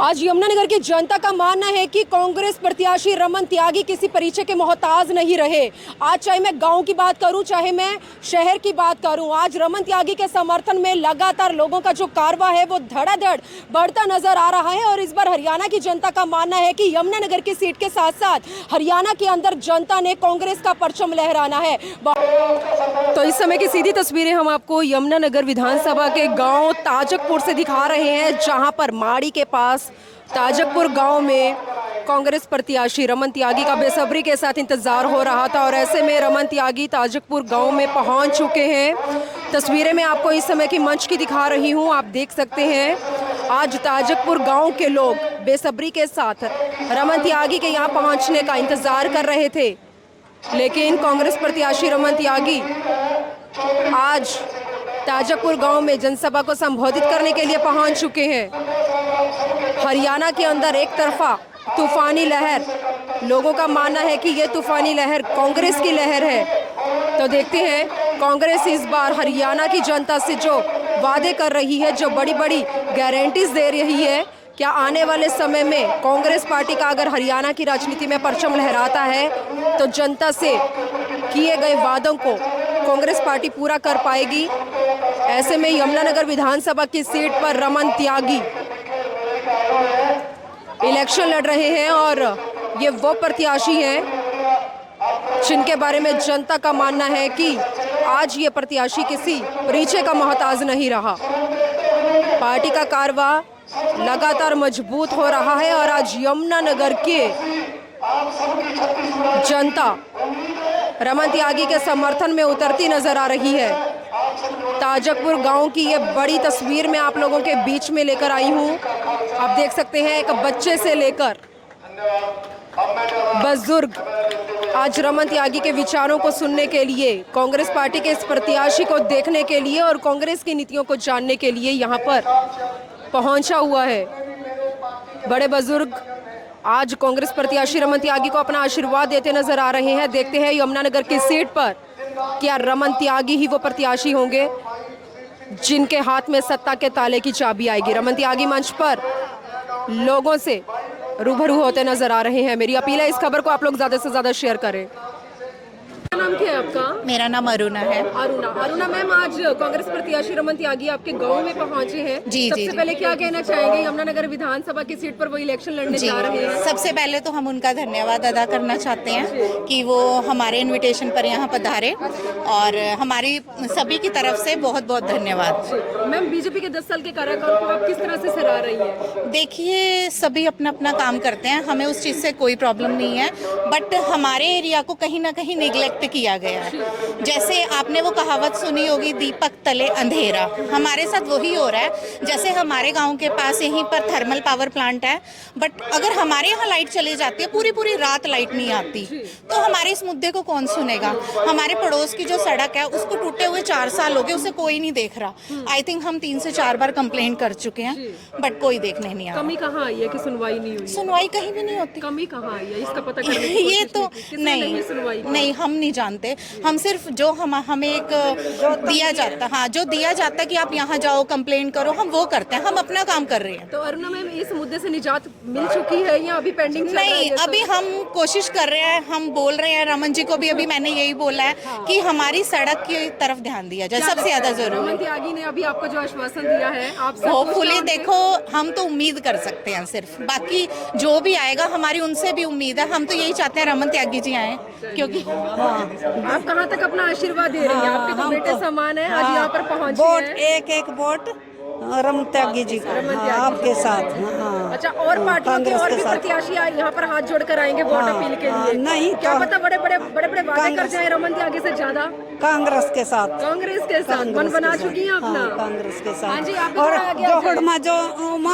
आज यमुनानगर की जनता का मानना है कि कांग्रेस प्रत्याशी रमन त्यागी किसी परिचय के मोहताज नहीं रहे। आज चाहे मैं गांव की बात करूं, चाहे मैं शहर की बात करूं, आज रमन त्यागी के समर्थन में लगातार लोगों का जो कारवां है वो धड़ाधड़ बढ़ता नजर आ रहा है। और इस बार हरियाणा की जनता का मानना है कि यमुनानगर की सीट के साथ साथ हरियाणा के अंदर जनता ने कांग्रेस का परचम लहराना है। तो इस समय की सीधी तस्वीरें हम आपको यमुनानगर विधानसभा के गाँव ताजकपुर से दिखा रहे हैं, जहाँ पर माड़ी के पास ताजकपुर गांव में कांग्रेस प्रत्याशी रमन त्यागी का बेसब्री के साथ इंतजार हो रहा था। और ऐसे में रमन त्यागी ताजकपुर गांव में पहुंच चुके हैं। तस्वीरें मैं आपको इस समय की मंच की दिखा रही हूं, आप देख सकते हैं। आज ताजकपुर गांव के लोग बेसब्री के साथ रमन त्यागी के यहां पहुंचने का इंतजार कर रहे थे, लेकिन कांग्रेस प्रत्याशी रमन त्यागी आज ताजकपुर गांव में जनसभा को संबोधित करने के लिए पहुंच चुके हैं। हरियाणा के अंदर एक तरफा तूफानी लहर, लोगों का मानना है कि ये तूफानी लहर कांग्रेस की लहर है। तो देखते हैं कांग्रेस इस बार हरियाणा की जनता से जो वादे कर रही है, जो बड़ी बड़ी गारंटीज दे रही है, क्या आने वाले समय में कांग्रेस पार्टी का अगर हरियाणा की राजनीति में परचम लहराता है तो जनता से किए गए वादों को कांग्रेस पार्टी पूरा कर पाएगी। ऐसे में यमुनानगर विधानसभा की सीट पर रमन त्यागी इलेक्शन लड़ रहे हैं और ये वो प्रत्याशी हैं जिनके बारे में जनता का मानना है कि आज ये प्रत्याशी किसी परिचय का मोहताज नहीं रहा। पार्टी का कारवां लगातार मजबूत हो रहा है और आज यमुनानगर के जनता रमन त्यागी के समर्थन में उतरती नजर आ रही है। ताजकपुर गांव की ये बड़ी तस्वीर मैं आप लोगों के बीच में लेकर आई हूं। आप देख सकते हैं एक बच्चे से लेकर बुजुर्ग आज रमन त्यागी के विचारों को सुनने के लिए, कांग्रेस पार्टी के इस प्रत्याशी को देखने के लिए और कांग्रेस की नीतियों को जानने के लिए यहां पर पहुंचा हुआ है। बड़े बुजुर्ग आज कांग्रेस प्रत्याशी रमन त्यागी को अपना आशीर्वाद देते नजर आ रहे हैं। देखते हैं यमुनानगर की सीट पर क्या रमन त्यागी ही वो प्रत्याशी होंगे जिनके हाथ में सत्ता के ताले की चाबी आएगी। रमन त्यागी मंच पर लोगों से रूबरू होते नजर आ रहे हैं। मेरी अपील है इस खबर को आप लोग ज्यादा से ज्यादा शेयर करें। क्या नाम क्या है आपका? मेरा नाम अरुणा है। अरुणा मैम, आज कांग्रेस प्रत्याशी रमन त्यागी आपके गांव में पहुंचे हैं। सबसे जी। पहले क्या कहना चाहेंगे? यमुनानगर विधानसभा की सीट पर वो इलेक्शन लड़ने जा रहे हैं। सबसे पहले तो हम उनका धन्यवाद अदा करना चाहते हैं कि वो हमारे इनविटेशन पर यहाँ पधारे और हमारी सभी की तरफ से बहुत बहुत धन्यवाद। मैम, बीजेपी के 10 साल के कार्यकाल को आप किस तरह से सराह रही है? देखिए, सभी अपना अपना काम करते हैं, हमें उस चीज़ से कोई प्रॉब्लम नहीं है, बट हमारे एरिया को कहीं ना कहीं निगलेक्ट किया गया है। जैसे आपने वो कहावत सुनी होगी, दीपक तले अंधेरा, हमारे साथ वही हो रहा है। जैसे हमारे गांव के पास यहीं पर थर्मल पावर प्लांट है, बट अगर हमारे यहाँ लाइट चली जाती है, पूरी पूरी रात लाइट नहीं आती, तो हमारे इस मुद्दे को कौन सुनेगा? हमारे पड़ोस की जो सड़क है उसको टूटे हुए 4 साल हो गए, उसे कोई नहीं देख रहा। आई थिंक हम 3 से 4 बार कंप्लेंट कर चुके हैं, बट कोई देखने नहीं आया। कमी कहाँ आई है कि सुनवाई नहीं हुई? सुनवाई कहीं भी नहीं होती। कमी कहाँ आई है इसका पता करने की ये तो नहीं, हम नहीं जानते। हम सिर्फ जो हमें एक दिया जाता, हाँ, जो दिया जाता कि आप यहाँ जाओ कंप्लेंट करो, हम वो करते हैं, हम अपना काम कर रहे हैं। तो अरुणा मैम, इस मुद्दे से निजात मिल चुकी है या अभी पेंडिंग चल रहा है? नहीं, अभी हम कोशिश कर रहे हैं, हम बोल रहे हैं। रमन जी को भी अभी मैंने यही बोला है कि हमारी सड़क की तरफ ध्यान दिया जाए, सबसे ज्यादा जरूरी। रमन त्यागी ने अभी आपको जो आश्वासन दिया है, आप होपफुली, देखो, हम तो उम्मीद कर सकते हैं सिर्फ, बाकी जो भी आएगा हमारी उनसे भी उम्मीद है। हम तो यही चाहते हैं रमन त्यागी जी आए, क्योंकि आप कहाँ तक अपना आशीर्वाद दे रही हैं? आपके तो बेटे समान है, आज यहाँ पर पहुँचे वोट हैं। एक वोट रमन त्यागी जी को, आपके साथ। हाँ। अच्छा, और पार्टियों के और भी प्रत्याशी यहाँ पर हाथ जोड़कर आएंगे वोट अपील के लिए? नहीं, क्या पता बड़े बड़े वादे कर जाए रमन त्यागी से ज्यादा? कांग्रेस के साथ मन बना चुकी है अपना। कांग्रेस के हाँ जी, साथ। और जोहड़ में जो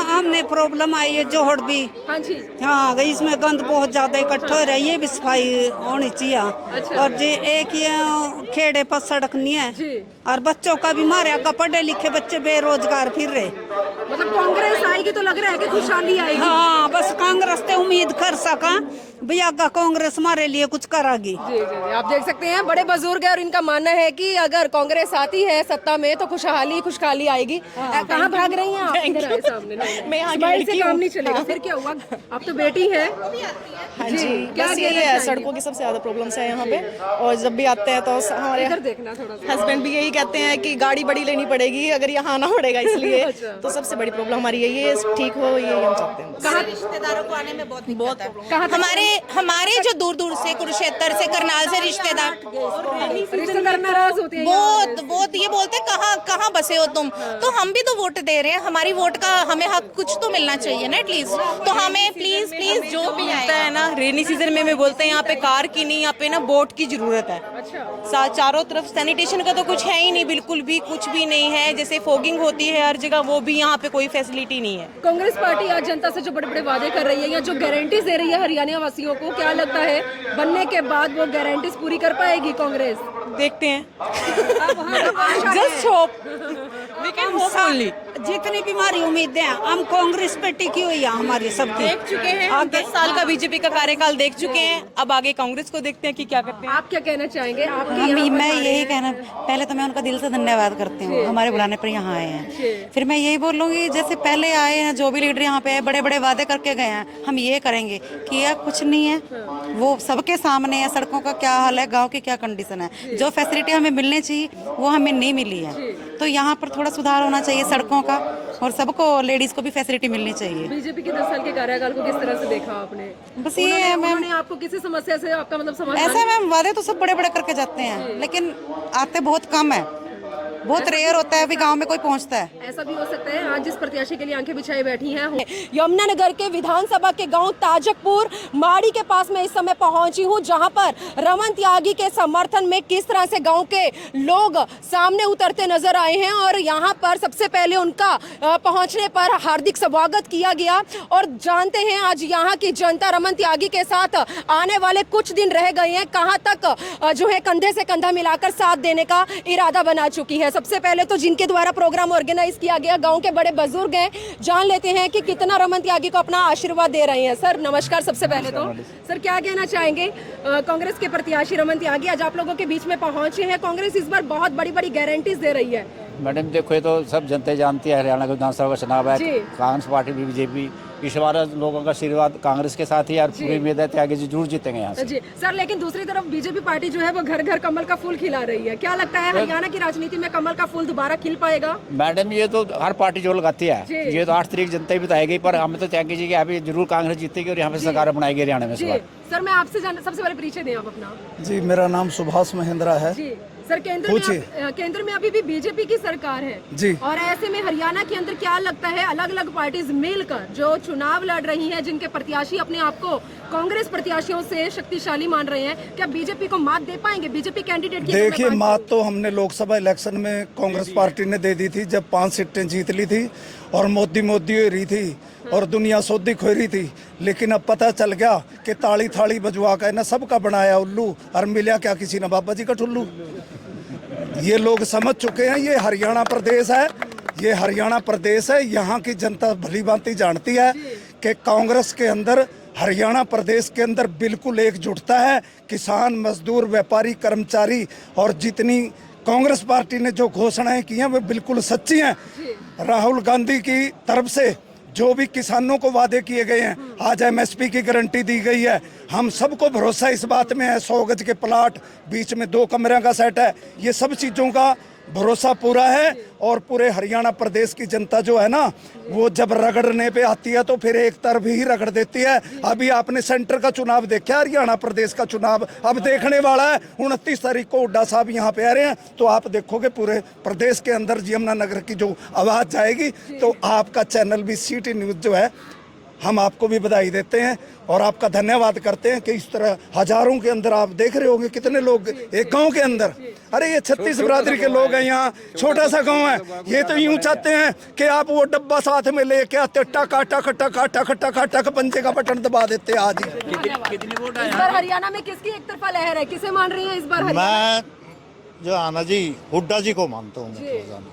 हमने प्रॉब्लम आई है, जोहड़ भी, हाँ जी, हाँ, इसमें गंद बहुत ज्यादा इकट्ठा हो रहा है, ये भी सफाई होनी चाहिए। और जो एक ये खेड़े पर सड़क नहीं है, और बच्चों का भी मारे, पढ़े लिखे बच्चे बेरोजगार फिर रहे। मतलब कांग्रेस आएगी तो लग रहा है कि खुशहाली आएगी। हाँ बस कांग्रेस ते उम्मीद कर सका भैया का कांग्रेस हमारे लिए कुछ करागी। जी जी जी, आप देख सकते हैं बड़े बुजुर्ग है और इनका मानना है कि अगर कांग्रेस आती है सत्ता में तो खुशहाली आएगी। कहाँ भाग रही हैं आप? इधर आए सामने। मैं यहाँ की स्माइल से लड़की काम हूँ। नहीं चलेगा, फिर क्या हुआ? आप तो बेटी है। हाँ जी, क्या बस कहना यही है, चाहेंगी? सड़कों की सबसे ज़्यादा प्रॉब्लम्स है यहाँ पे। और जब भी आते हैं तो हमारे इधर देखना थोड़ा सा। हस्बैंड भी यही कहते हैं कि गाड़ी बड़ी लेनी पड़ेगी अगर यहाँ आना पड़ेगा, इसलिए अच्छा। तो सबसे बड़ी प्रॉब्लम हमारी यही है, ठीक हो यही हम चाहते हैं। कहाँ रिश्तेदारों को आने में बहुत बहुत कहाँ तक- हमारे जो दूर दूर से कुरुक्षेत्र से करनाल से रिश्तेदार रिश्तेदार नाराज होते हैं बहुत ये बोलते हैं कहाँ कहाँ बसे हो तुम, तो हम भी तो वोट दे रहे हैं, हमारी वोट का हमें हक कुछ तो मिलना चाहिए ना एटलीस्ट। तो हमें प्लीज प्लीज जो भी होता है ना, रेनी सीजन में बोलते हैं यहाँ पे कार की नहीं, यहाँ पे ना बोट की जरूरत है। अच्छा। चारों तरफ सैनिटेशन का तो कुछ है ही नहीं, बिल्कुल भी कुछ भी नहीं है। जैसे फोगिंग होती है हर जगह, वो भी यहाँ पे कोई फैसिलिटी नहीं है। कांग्रेस पार्टी आज जनता से जो बड़े बड़े वादे कर रही है या जो गारंटीज दे रही है हरियाणा वासियों को, क्या लगता है बनने के बाद वो गारंटीज पूरी कर पाएगी कांग्रेस? देखते हैं, just just hope, we can hope only. जितनी भी हमारी उम्मीदें हैं हम कांग्रेस पे टिकी हुई है हमारी सबकी। देख चुके हैं, 10 साल का बीजेपी का कार्यकाल देख चुके हैं, अब आगे कांग्रेस को देखते हैं कि क्या करते हैं। आप क्या कहना चाहेंगे? आपकी यहाँ पर मैं यही कहना, पहले तो मैं उनका दिल से धन्यवाद करती हूँ हमारे बुलाने पर यहाँ आए हैं। फिर मैं यही बोलूँगी जैसे पहले आए हैं जो भी लीडर यहाँ पे आए, बड़े बड़े वादे करके गए हैं, हम ये करेंगे किया कुछ नहीं है। वो सबके सामने है, सड़कों का क्या हाल है, गांव की क्या कंडीशन है, जो फैसिलिटी हमें मिलनी चाहिए वो हमें नहीं मिली है। तो यहाँ पर थोड़ा सुधार होना चाहिए सड़कों का, और सबको लेडीज को भी फैसिलिटी मिलनी चाहिए। बीजेपी के 10 साल के कार्यकाल को किस तरह से देखा आपने? बस ये है मैम, उन्होंने आपको किसी समस्या से आपका मतलब समाधान? ऐसा मैम वादे तो सब बड़े बड़े करके जाते हैं लेकिन आते बहुत कम है, बहुत रेयर होता है अभी गांव में कोई पहुंचता है। ऐसा भी हो सकता है आज जिस प्रत्याशी के लिए आंखें बिछाई बैठी हैं, यमुनानगर के विधानसभा के गांव ताजकपुर माड़ी के पास मैं इस समय पहुंची हूं, जहां पर रमन त्यागी के समर्थन में किस तरह से गांव के लोग सामने उतरते नजर आए हैं। और यहां पर सबसे पहले उनका पहुंचने पर हार्दिक स्वागत किया गया। और जानते हैं आज यहां की जनता रमन त्यागी के साथ आने वाले कुछ दिन रह गए हैं, कहां तक जो है कंधे से कंधा मिलाकर साथ देने का इरादा बना चुकी है। सबसे पहले तो जिनके द्वारा प्रोग्राम ऑर्गेनाइज किया गया, गांव के बड़े बुजुर्ग हैं, जान लेते हैं कि कितना रमन त्यागी को अपना आशीर्वाद दे रहे हैं। सर नमस्कार। सबसे पहले तो सर क्या कहना चाहेंगे? कांग्रेस के प्रत्याशी रमन त्यागी आज आप लोगों के बीच में पहुंचे हैं, कांग्रेस इस बार बहुत बड़ी बड़ी गारंटीज दे रही है। मैडम देखो ये तो सब जनता जानती है, हरियाणा का विधानसभा का चुनाव है, जी। कांग्रेस पार्टी भी बीजेपी, इस बार लोगों का आशीर्वाद कांग्रेस के साथ ही और पूरी उम्मीद है त्यागी जी जरूर जीतेंगे यहाँ से। जी सर, लेकिन दूसरी तरफ बीजेपी पार्टी जो है वो घर घर कमल का फूल खिला रही है, क्या लगता है हरियाणा की राजनीति में कमल का फूल दोबारा खिल पाएगा? मैडम ये तो हर पार्टी जो लगाती है, जी। ये तो 8 तारीख जनता ही बताएगी, पर हमें तो त्यागी जी के यहाँ पे जरूर कांग्रेस जीतेगी और यहाँ पे सरकार बनाएगी हरियाणा में इस जी बार। सर मैं आपसे सबसे पहले परिचय दें आप अपना। जी मेरा नाम सुभाष महेंद्रा है। जी सर, केंद्र में अभी भी बीजेपी की सरकार है जी। और ऐसे में हरियाणा के अंदर क्या लगता है अलग अलग पार्टीज मिलकर जो चुनाव लड़ रही हैं, जिनके प्रत्याशी अपने आप को कांग्रेस प्रत्याशियों से शक्तिशाली मान रहे हैं, क्या बीजेपी को मात दे पाएंगे? बीजेपी कैंडिडेट की देखिए मात तो हमने लोकसभा इलेक्शन में कांग्रेस पार्टी ने दे दी थी जब 5 सीटें जीत ली थी और मोदी हो रही थी और दुनिया सौदी खो रही थी। लेकिन अब पता चल गया कि ताली थाली बजवा कर ना सबका बनाया उल्लू और मिला क्या किसी ने बाबा जी का ठुल्लू। ये लोग समझ चुके हैं ये हरियाणा प्रदेश है, ये हरियाणा प्रदेश है। यहाँ की जनता भली भांति जानती है कि कांग्रेस के अंदर हरियाणा प्रदेश के अंदर बिल्कुल एकजुटता है। किसान, मजदूर, व्यापारी, कर्मचारी और जितनी कांग्रेस पार्टी ने जो घोषणाएं की हैं वो बिल्कुल सच्ची हैं। राहुल गांधी की तरफ से जो भी किसानों को वादे किए गए हैं, आज एमएसपी की गारंटी दी गई है। हम सबको भरोसा इस बात में है, 100 गज के प्लाट, बीच में 2 कमरे का सेट है, ये सब चीज़ों का भरोसा पूरा है। और पूरे हरियाणा प्रदेश की जनता जो है ना, वो जब रगड़ने पे आती है तो फिर एक तरफ ही रगड़ देती है। अभी आपने सेंटर का चुनाव देखा, हरियाणा प्रदेश का चुनाव अब देखने वाला है। 29 तारीख को हुड्डा साहब यहाँ पे आ रहे हैं, तो आप देखोगे पूरे प्रदेश के अंदर यमुनानगर की जो आवाज़ जाएगी। तो आपका चैनल भी सिटी न्यूज़ जो है, हम आपको भी बधाई देते हैं और आपका धन्यवाद करते हैं कि इस तरह हजारों के अंदर आप देख रहे होंगे कितने लोग एक गांव के अंदर। अरे ये 36 बिरादरी के लोग हैं, यहाँ छोटा सा गांव है। ये तो यूं चाहते हैं कि आप वो डब्बा साथ में लेके आते, टक टक टक टक टक टक पंजे का बटन दबा देते आज ही। इस बार हरियाणा में किसकी एक तरफा लहर है, किसे मान रही है इस बार हरियाणा? मैं जो आना जी हुड्डा जी को मानता हूँ।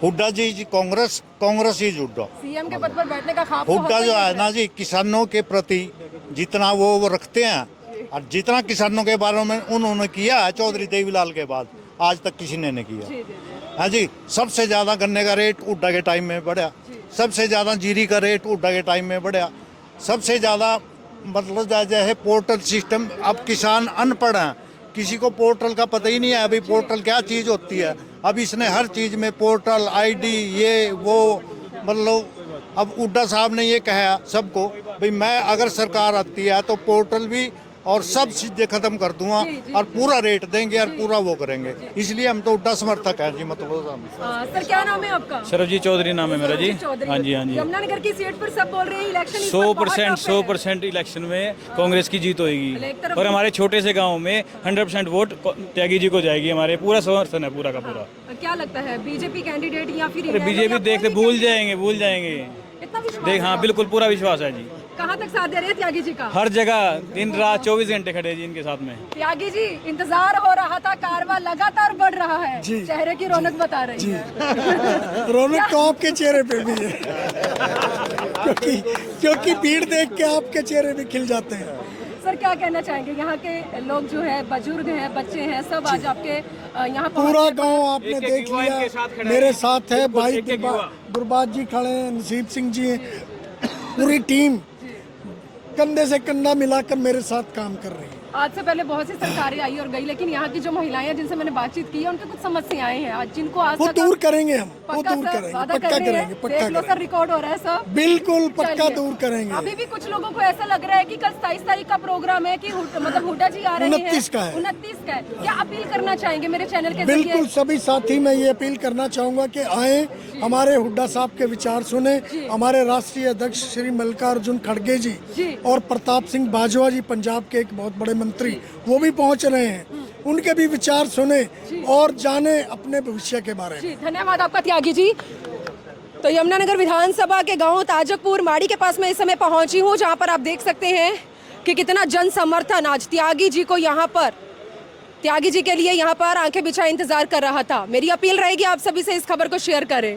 हुड्डा जी कांग्रेस ही हुड्डा। सीएम के पद पर बैठने का ख्वाब तो हुड्डा होता ही जो है है। ना जी, किसानों के प्रति जितना वो रखते हैं और जितना किसानों के बारे में उन्होंने किया है चौधरी देवीलाल के बाद, आज तक किसी ने नहीं किया। हाँ जी, सबसे ज़्यादा गन्ने का रेट हुड्डा के टाइम में बढ़ा, सबसे ज़्यादा जीरी का रेट हुड्डा के टाइम में बढ़ा, सबसे ज़्यादा मतलब जैसे पोर्टल सिस्टम, अब किसान अनपढ़ हैं, किसी को पोर्टल का पता ही नहीं है अभी पोर्टल क्या चीज़ होती है। अब इसने हर चीज़ में पोर्टल, आईडी, ये वो, मतलब अब हुड्डा साहब ने ये कहा सबको भाई मैं अगर सरकार आती है तो पोर्टल भी और सब चीजें खत्म कर दूंगा और पूरा रेट देंगे और पूरा वो करेंगे, इसलिए हम तो हुड्डा समर्थक हैं जी। मतलब सर क्या नाम है आपका? सरबजीत चौधरी नाम है मेरा जी। हाँ जी, हाँ जी। यमुनानगर की सीट पर सब बोल रहे हैं इलेक्शन 100% इलेक्शन में कांग्रेस की जीत होगी और हमारे छोटे से गांव में 100% वोट त्यागी जी को जाएगी। हमारे पूरा समर्थन है पूरा का पूरा। क्या लगता है बीजेपी कैंडिडेट या फिर बीजेपी देखते भूल जाएंगे इतना विश्वास देख। हाँ बिल्कुल पूरा विश्वास है जी। कहाँ तक साथ दे रहे हैं त्यागी जी का? हर जगह दिन रात 24 घंटे खड़े जी इनके साथ में। त्यागी जी इंतजार हो रहा था, कारवां लगातार बढ़ रहा है, चेहरे की रौनक बता रही है। रौनक तो आपके चेहरे पे भी है क्योंकि भीड़ देख के आपके चेहरे भी खिल जाते हैं। सर क्या कहना चाहेंगे, यहाँ के लोग जो है, बुजुर्ग हैं, बच्चे हैं, सब आज आपके यहाँ पूरा गांव आपने देख लिया, मेरे साथ है भाई गुरबाज जी खड़े हैं, नसीब सिंह जी हैं, पूरी टीम कंधे से कंधा मिलाकर मेरे साथ काम कर रही है। आज से पहले बहुत सी सरकारें आई और गई, लेकिन यहाँ की जो महिलाएं हैं जिनसे मैंने बातचीत की है उनकी कुछ समस्याएं हैं आज जिनको आज वो दूर करेंगे हम, वो पक्का दूर सर, करेंगे, वादा पक्का कर रहे हैं। करेंगे, पक्का देख लो सर, रिकॉर्ड हो रहा है सब, बिल्कुल पक्का चलिए। दूर करेंगे। अभी भी कुछ लोगों को ऐसा लग रहा है कि कल 27 तारीख का प्रोग्राम है कि मतलब हुड्डा जी आ रहे हैं, 29 का है। 29 का है। क्या अपील करना चाहेंगे मेरे चैनल के जरिए? बिल्कुल सभी साथी मैं ये अपील करना चाहूँगा कि आए, हमारे हुड्डा साहब के विचार सुने। हमारे राष्ट्रीय अध्यक्ष श्री मल्लिकार्जुन खड़गे जी और प्रताप सिंह बाजवा जी, पंजाब के एक बहुत बड़े मंत्री, वो भी पहुँच रहे हैं, उनके भी विचार सुने और जाने अपने भविष्य के बारे में। धन्यवाद आपका त्यागी जी। तो यमुनानगर विधानसभा के गांव ताजकपुर माड़ी के पास मैं इस समय पहुंची हूं, जहां पर आप देख सकते हैं कि कितना जन समर्थन आज त्यागी जी को यहाँ पर, त्यागी जी के लिए यहाँ पर आंखें बिछाए इंतजार कर रहा था। मेरी अपील रहेगी आप सभी से इस खबर को शेयर करें।